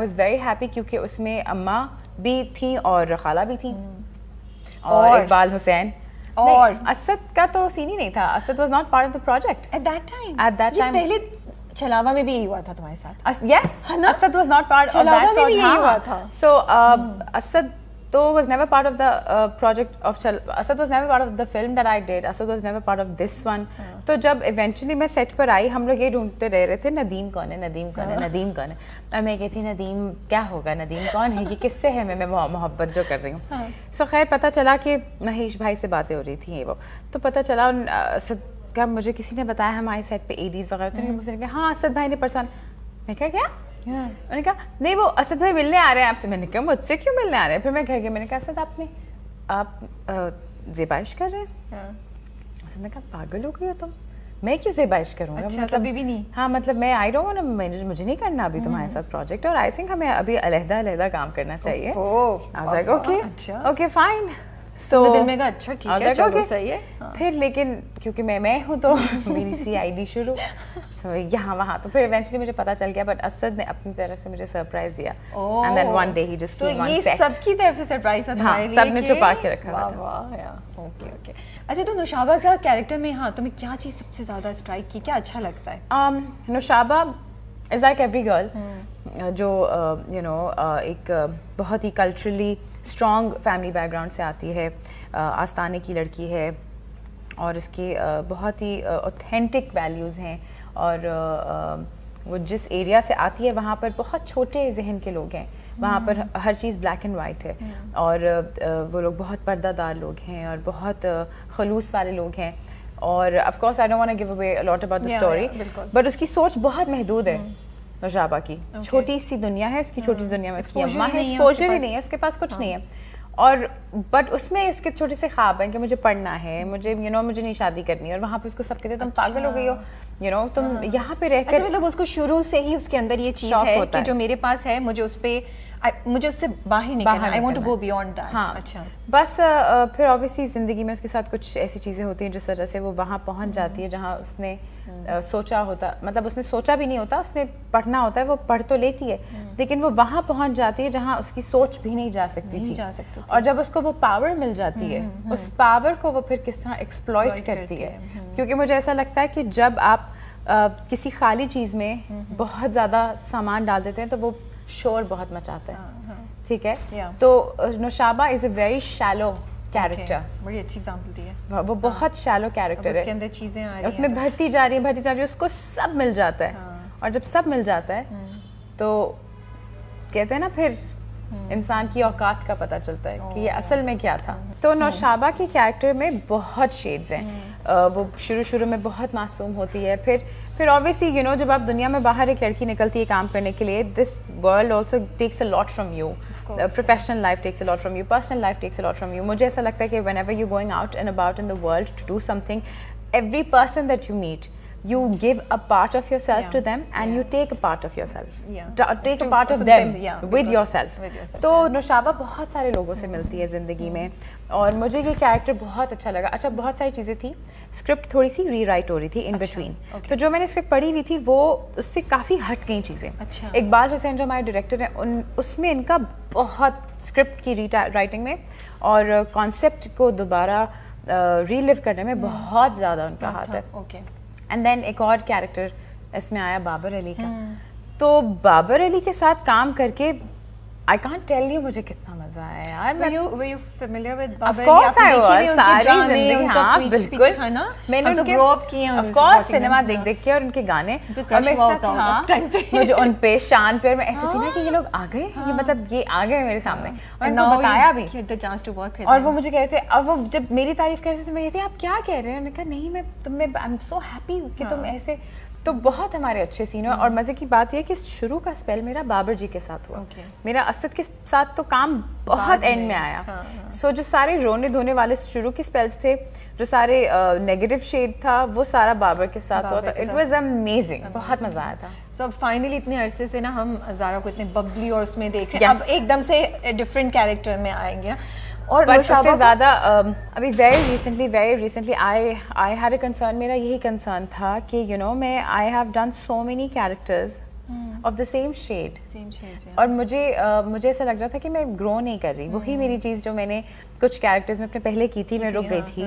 Was very happy کیونکہ اس میں اماں بھی تھیں اور خالہ بھی تھیں اور اقبال حسین اور اسد کا تو سین ہی نہیں تھا. Asad was not part of the project at that time. پہلے چھلاوا میں بھی یہی ہوا تھا تمہارے ساتھ. Yes, Asad was not part of that میں بھی یہی ہوا تھا. سو اسد تو was never part of the project of Asad was never part of the film that I did. Asad was never part of this one. تو جب ایونچولی میں set پر آئی ہم لوگ یہ ڈھونڈتے رہے تھے ندیم کون ہے, ندیم کون ہے, ندیم کون ہے. اور میں کہتی ندیم کیا ہوگا, ندیم کون ہے, یہ کس سے ہے میں محبت جو کر رہی ہوں. سو خیر پتہ چلا کہ مہیش بھائی سے باتیں ہو رہی تھیں یہ وہ. تو پتہ چلا اسد کا, مجھے کسی نے بتایا ہمارے سیٹ پہ ایڈیز وغیرہ تو مجھ سے کہا ہاں اسد بھائی نے پرسان. میں کہا کیا, میں نے کہا نہیں وہ اسد بھائی ملنے آ رہے ہیں آپ سے. میں نے کہا مجھ سے کیوں ملنے آ رہے ہیں. پھر میں گھر گئی, میں نے کہا اسد آپ زیبائش کر رہے ہیں. اسد نے کہا پاگل ہو گئی ہو تم, میں کیوں زیبائش کروں گا, مطلب بھی نہیں. ہاں مطلب میں آئی ڈونٹ وانٹ, مجھے نہیں کرنا ابھی تمہارے ساتھ پروجیکٹ, اور آئی تھنک ہمیں ابھی علیحدہ کام کرنا چاہیے. Okay fine. سو دل میں کہا اچھا ٹھیک ہے چلو صحیح ہے. پھر لیکن کیونکہ میں ہوں تو میری سی آئی ڈی شروع یہاں وہاں. تو پھر ایونچولی مجھے پتا چل گیا, بٹ اسد نے اپنی طرف سے مجھے سرپرائز دیا. And then one day he just came on set. سب کی طرف سے سرپرائز تھا تمہارے لیے, سب نے چھپا کے رکھا تھا. واہ اوکے. اچھا تو نوشابہ کا کیریکٹر میں ہاں تمہیں کیا چیز سب سے زیادہ اسٹرائک کی, کیا اچھا لگتا ہے؟ Noshaba is like every girl جو یو نو ایک بہت ہی culturally strong family background سے آتی ہے, آستانے کی لڑکی ہے اور اس کی بہت ہی اوتھینٹک ویلیوز ہیں, اور وہ جس ایریا سے آتی ہے وہاں پر بہت چھوٹے ذہن کے لوگ ہیں, وہاں پر ہر چیز بلیک اینڈ وائٹ ہے, اور وہ لوگ بہت پردہ دار لوگ ہیں اور بہت خلوص والے لوگ ہیں. اور of course I don't want to give away lot about the story, but اس کی سوچ بہت محدود ہے. نوشابہ کی چھوٹی سی دنیا ہے, اس کی چھوٹی سی دنیا میں اس کی اماں ہے, ایکسپوجر ہی نہیں ہے, اس کے پاس کچھ نہیں ہے. اور بٹ اس میں اس کے چھوٹے سے خواب ہیں کہ مجھے پڑھنا ہے, مجھے مجھے نہیں شادی کرنی ہے. اور وہاں پہ اس کو سب کہتے ہیں تم پاگل ہو گئی ہو, تم یہاں پہ رہ کر. مطلب اس کو شروع سے ہی اس کے اندر یہ چیز ہے کہ جو میرے پاس ہے مجھے اس سے باہر نکلنا, I want to go beyond that. ہاں اچھا بس پھر obviously زندگی میں اس کے ساتھ کچھ ایسی چیزیں ہوتی ہیں جس وجہ سے وہ وہاں پہنچ جاتی ہے جہاں اس نے سوچا ہوتا, مطلب اس نے سوچا بھی نہیں ہوتا, اس نے پڑھنا ہوتا ہے, وہ پڑھ تو لیتی ہے لیکن وہ وہاں پہنچ جاتی ہے جہاں اس کی سوچ بھی نہیں جا سکتی تھی. اور جب اس کو وہ پاور مل جاتی ہے, اس پاور کو وہ پھر کس طرح ایکسپلوئٹ کرتی ہے. کیونکہ مجھے ایسا لگتا ہے کہ جب آپ کسی خالی چیز میں بہت زیادہ سامان ڈال دیتے ہیں تو وہ شور بہت مچاتا ہے, ٹھیک ہے. تو نوشابہ از اے ویری شیلو کیریکٹر. بڑی اچھی ایگزامپل دی ہے. وہ بہت شیلو کیریکٹر ہے, اس کے اندر چیزیں آ رہی ہیں, اس میں بڑھتی جا رہی ہے, اس کو سب مل جاتا ہے. اور جب سب مل جاتا ہے تو کہتے ہیں نا پھر انسان کی اوقات کا پتہ چلتا ہے کہ یہ اصل میں کیا تھا. تو نوشابہ کی کیریکٹر میں بہت شیڈز ہیں. وہ شروع میں بہت معصوم ہوتی ہے, پھر obviously جب آپ دنیا میں باہر ایک لڑکی نکلتی ہے کام کرنے کے لیے, this world also takes a lot from you. Professional life takes a lot from you, personal life takes a lot from you. مجھے ایسا لگتا ہے کہ whenever you going out and about in the world to do something, every person that you meet you give a part of yourself to them and you take a part of yourself, take a part of them with yourself. تو نوشابہ بہت سارے لوگوں سے ملتی ہے زندگی میں, اور مجھے یہ کیریکٹر بہت اچھا لگا. اچھا بہت ساری چیزیں تھیں, اسکرپٹ تھوڑی سی ری رائٹ ہو رہی تھی ان بٹوین, تو جو میں نے اسکرپٹ پڑھی ہوئی تھی وہ اس سے کافی ہٹ گئی چیزیں. اقبال حسین جو ہمارے ڈائریکٹر ہیں اس میں ان کا بہت اسکرپٹ کی ری رائٹنگ میں اور کانسیپٹ کو دوبارہ ری لیو کرنے میں بہت زیادہ ان کا ہاتھ ہے. اینڈ دین ایک اور کیریکٹر اس میں آیا بابر علی کا. تو بابر علی کے ساتھ کام کر کے I can't tell you مجھے کتنا مزہ آیا یار. Were you familiar with Of Babar? course I was. ساری زندگی ہاں بالکل میں نے ان کے of course سنیما دیکھ کے اور ان کے گانے, مجھے ان پہ شان پہ, اور میں ایسے تھی نا کہ یہ لوگ آ گئے, یہ مطلب یہ آ گئے میرے سامنے, اور ان کو بتایا بھی, اور وہ مجھے کہتے ہیں, اور وہ جب میری تعریف کر رہے تھے میں کہتی آپ کیا کہہ رہے ہیں, انہوں نے کہا نہیں میں تم میں آئی ایم سو ہیپی کہ تم ایسے. تو بہت ہمارے اچھے سین ہوئے, اور مزے کی بات یہ کہ شروع کا اسپیل میرا بابر جی کے ساتھ ہوا. میرا اسد کے ساتھ تو کام بہت اینڈ میں آیا. سو جو سارے رونے دھونے والے شروع کے اسپیلس تھے, جو سارے نیگیٹو شیڈ تھا, وہ سارا بابر کے ساتھ ہوا. تو اٹ واز امیزنگ, بہت مزہ آیا تھا. سو فائنلی اتنے عرصے سے نا ہم زارا کو اتنے ببلی اور اس میں دیکھ رہے ہیں, اب ایک دم سے ڈفرینٹ کیریکٹر میں آئیں گے. اور اس سے زیادہ ابھی very recently I had a concern, میرا یہی کنسرن تھا کہ میں I have done so many characters of the same shade. اور مجھے ایسا لگ رہا تھا کہ میں گرو نہیں کر رہی. وہی میری چیز جو میں نے کچھ کیریکٹرز میں اپنے پہلے کی تھی, میں رک گئی تھی,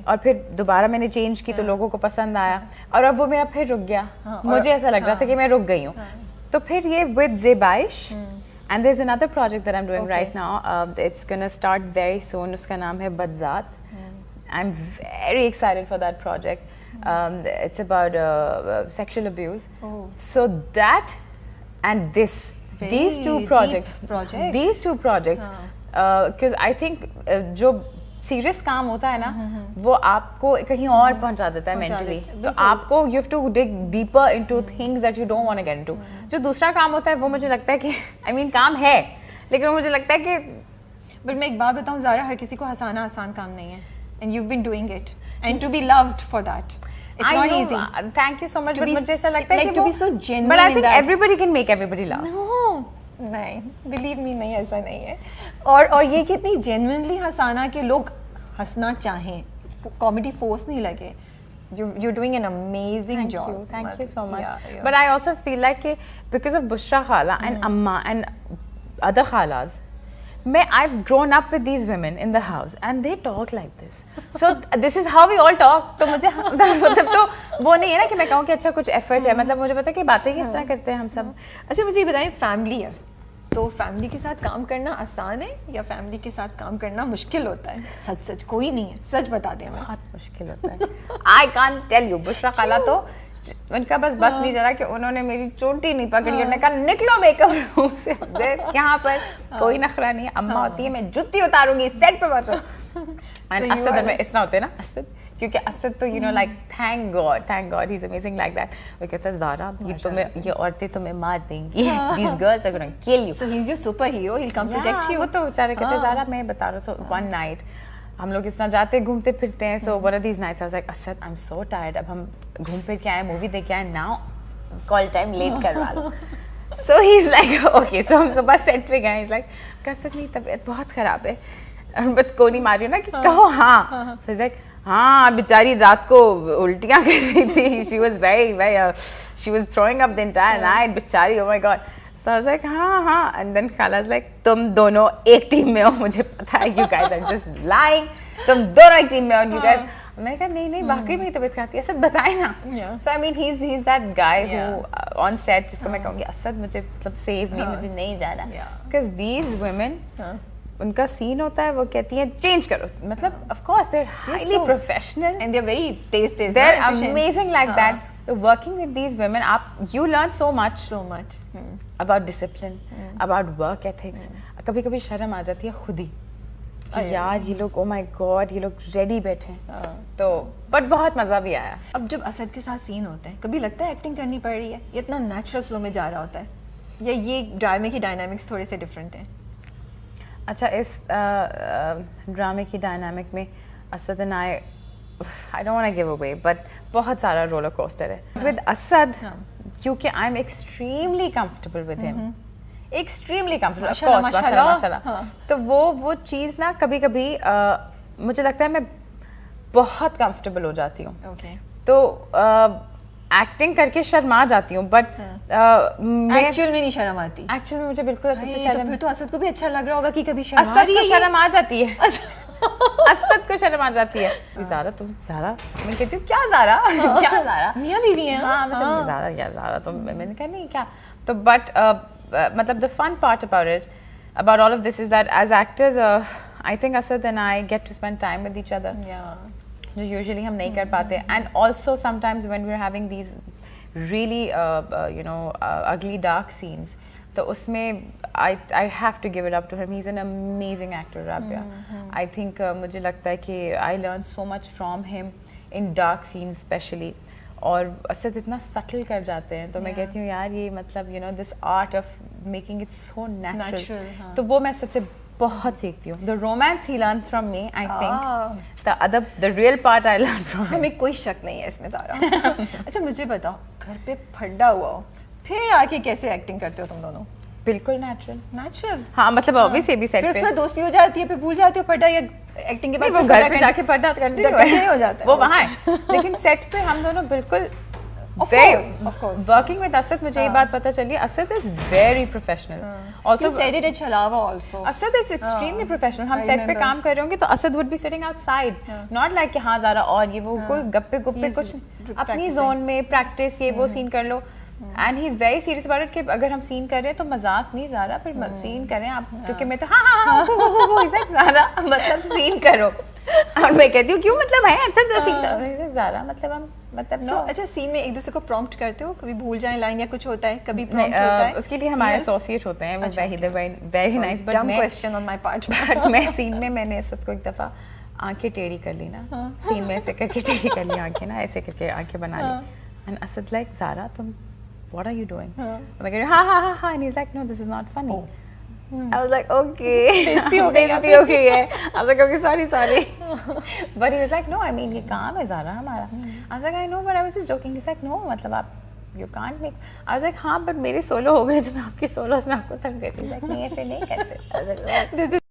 اور پھر دوبارہ میں نے چینج کی تو لوگوں کو پسند آیا, اور اب وہ میرا پھر رک گیا. مجھے ایسا لگ رہا تھا کہ میں رک گئی ہوں. تو پھر یہ with زیبائش, and there's another project that I'm doing right now. It's gonna start very soon. اس کا نام ہے بدذات. I'm very excited for that project. It's about sexual abuse. So that and these two projects, because I think جو serious کام ہوتا ہے نا وہ آپ کو کہیں اور پہنچا دیتا ہے مینٹلی. تو آپ کو you have to dig deeper into things that you don't want to get into. جو دوسرا کام ہوتا ہے وہ مجھے لگتا ہے کہ I mean کام ہے, لیکن مجھے لگتا ہے کہ بٹ میں ایک بات بتاؤں زارا, ہر کسی کو ہنسانا آسان کام نہیں ہے. And you've been doing it, and to be loved for that, it's not easy. Thank you so much. But mujhe aisa lagta hai like to be so genuine. But I think everybody can make everybody laugh. No, نہیں, believe me, نہیں ایسا نہیں ہے. اور یہ کتنی genuinely ہنسانا کہ لوگ ہنسنا چاہیں, comedy force نہیں لگے. You're doing an amazing job. Thank you so much. But I also feel like because of Bushra Khala and Amma and other Khalas, I've grown up with these women in the house and they talk like this. So this is how we all talk. تو مجھے مطلب تو وہ نہیں ہے نا کہ میں کہوں کہ اچھا کچھ ایفرٹ ہے, مطلب مجھے پتا ہے کہ باتیں کس طرح کرتے ہیں ہم سب. اچھا مجھے یہ بتائیں, فیملی ہے تو فیملی کے ساتھ کام کرنا آسان ہے یا فیملی کے ساتھ کام کرنا مشکل ہوتا ہے؟ سچ کوئی نہیں ہے, سچ بتا دیں. بہت مشکل ہوتا ہے. I can't tell you. بشرا خالہ تو ان کا بس نہیں چلا کہ انہوں نے میری چوٹی نہیں پکڑی, انہوں نے کہا نکلو میک اپ روم سے, یہاں پر کوئی نخرہ نہیں ہے. اماں ہوتی ہے میں جوتی اتاروں گی سیٹ پہ پہنچو. اسد میں اس طرح ہوتے ہیں نا, اسد, کیونکہ اسد تو you know like thank God he is amazing like that. وہ کہتا ہے زارا یہ عورتیں تمہیں مار دیں گی, دیز گرلز آر گونا کل you. So he is your super hero, he will come protect you. وہ تو بیچارے کہتے ہیں زارا میں بتا رہا ہوں, ون نائٹ ہم لوگ اس طرح جاتے گھومتے پھرتے ہیں. So one of these nights I was like Asad I am so tired, اب ہم گھوم پھر کے آئے, مووی دیکھ کے آئے, ناؤ کال ٹائم لیٹ کروا لو. سو ہی از لائک اوکے. سو ہم صبح سیٹ پہ گئے, از لائک اسد نہیں طبیعت بہت خراب ہے, بٹ کو نہیں ماری نا کہ کہو ہاں. سو از لائک ہاں بیچاری رات کو الٹیاں کر رہی تھی, she was she was throwing up the entire night بیچاری, او مائی God. So I was like ہاں, and then Khala's like تم دونوں ایک ٹیم میں ہو, مجھے پتا ہے, you guys are just lying, تم دونوں ایک ٹیم میں ہو, you guys. میں نے کہا نہیں واقعی میں طبیعت خراب تھی. اسد بتائے نا. So I mean he's that guy who on set جس کو میں کہوں گی اسد مجھے مطلب سیو نہیں, مجھے نہیں جانا, because these women ان کا سین ہوتا ہے وہ کہتی ہیں چینج کرو, مطلب of course they're highly professional and they're very teased, they're amazing like that. So working with these women, you learn so much about discipline, about work ethics. کبھی کبھی شرم آ جاتی ہے خود ہی کہ یار یہ لوگ, oh my god, یہ لوگ ریڈی بیٹھے ہیں. تو بٹ بہت مزہ بھی آیا. اب جب اسد کے ساتھ سین ہوتے ہیں کبھی لگتا ہے ایکٹنگ کرنی پڑ رہی ہے, یہ اتنا نیچرل فلو میں جا رہا ہوتا ہے, یا یہ ڈرامے کی ڈائنامکس تھوڑے سے ڈفرینٹ ہیں؟ اچھا اس ڈرامے کی ڈائنامک میں Asad and I don't want to give away, but بہت سارا رولر کوسٹر ہے with اسد, کیونکہ I'm extremely comfortable with him, extremely comfortable, of course, ماشاءاللہ. تو وہ چیز نا کبھی کبھی مجھے لگتا ہے میں بہت comfortable ہو جاتی ہوں, تو ایکٹنگ کر کے شرما جاتی ہوں, بٹ ایکچوئل میں نہیں شرم آتی. ایکچوئل میں مجھے بالکل اسد سے شرم, پھر تو اسد کو بھی اچھا لگ رہا ہوگا کہ کبھی اسد کو شرم آ جاتی ہے, اسد کو شرم آ جاتی ہے. زارا تم, زارا میں کہتی ہوں کیا زارا, کیا زارا, میاں بیوی ہیں. ہاں مطلب زارا کیا زارا تم, میں نے کہا نہیں کیا. تو بٹ مطلب the fun part about all of this is that as actors I think Asad and I get to spend time with each other, جو usually ہم نہیں کر پاتے. And also sometimes when we're having these really you know ugly dark scenes, تو اس میں I have to give it up to him. He's an amazing actor, Rabia. I think مجھے لگتا ہے کہ I learned so much from him in dark scenes especially. اور اسد اتنا still کر جاتے ہیں, تو میں کہتی ہوں یار یہ مطلب you know this art of making it so natural. تو وہ میں اسد سے بہت سیکھتی ہوں. The romance he learns from me, I think. The real part I learned from him. ہمیں کوئی شک نہیں ہے اس میں زارا. اچھا مجھے بتاؤ, گھر پہ پھڈا ہوا ہو, پھر آ کے کیسے ایکٹنگ کرتے ہو تم دونوں؟ بالکل نیچرل. ہاں مطلب obviously بھی سیٹ پہ پھر اس میں دوستی ہو جاتی ہے, پھر بھول جاتے ہو پھڈا, یا ایکٹنگ کے بعد وہ گھر پہ جا کے پڑھنا کرنے ہو جاتا ہے, وہ وہاں ہے. لیکن سیٹ پہ ہم دونوں بالکل Of course. Working with Asad مجھے یہ بات پتہ چلی, Asad is very professional. Also said it at Chalawa also. Asad is extremely professional. ہم سیٹ پہ کام کر رہے ہوں گے تو Asad would be sitting outside, not like کہ ہاں زارا اور یہ وہ کوئی گپے گپے کچھ اپنی زون میں پریکٹس یہ وہ سین کر لو. And he is very serious about it کہ اگر ہم سین کر رہے ہیں تو مذاق نہیں زارا, پھر سین کریں آپ, کیونکہ میں تو ہاں زارا مطلب سین کرو, اور میں کہتی ہوں کیوں مطلب ہے اچھا سین زارا مطلب ہم مطلب نو. اچھا سین میں ایک دوسرے کو پرومپٹ کرتے ہو, کبھی بھول جائیں لائن یا کچھ ہوتا ہے, کبھی پرومپٹ ہوتا ہے؟ اس کے لیے ہمارے ایسوسیٹ ہوتے ہیں, وہ very nice. But dumb question on my part. But میں سین میں نے اسد کو ایک دفعہ آنکھیں ٹیڑھی کر لی نا, سین میں ایسے کر کے ٹیڑھی کر لی آنکھیں نا, ایسے کر کے آنکھیں بنا لی. اینڈ اسد لائک زارا تم what are you doing? میں کہہ رہی ہاں and he's like no this is not funny. I was like okay بےزتی ہو گئی ہے. I was like okay sorry but he was like no I mean یہ کام ہے زارا ہمارا. I was like I know but I was just joking. He's like no مطلب آپ you can't make. I was like ہاں but میرے solve ہو گئے تو میں آپ کی سولوز میں آپ کو تنگ کرتی ہوں. نہیں ایسے نہیں کرتے.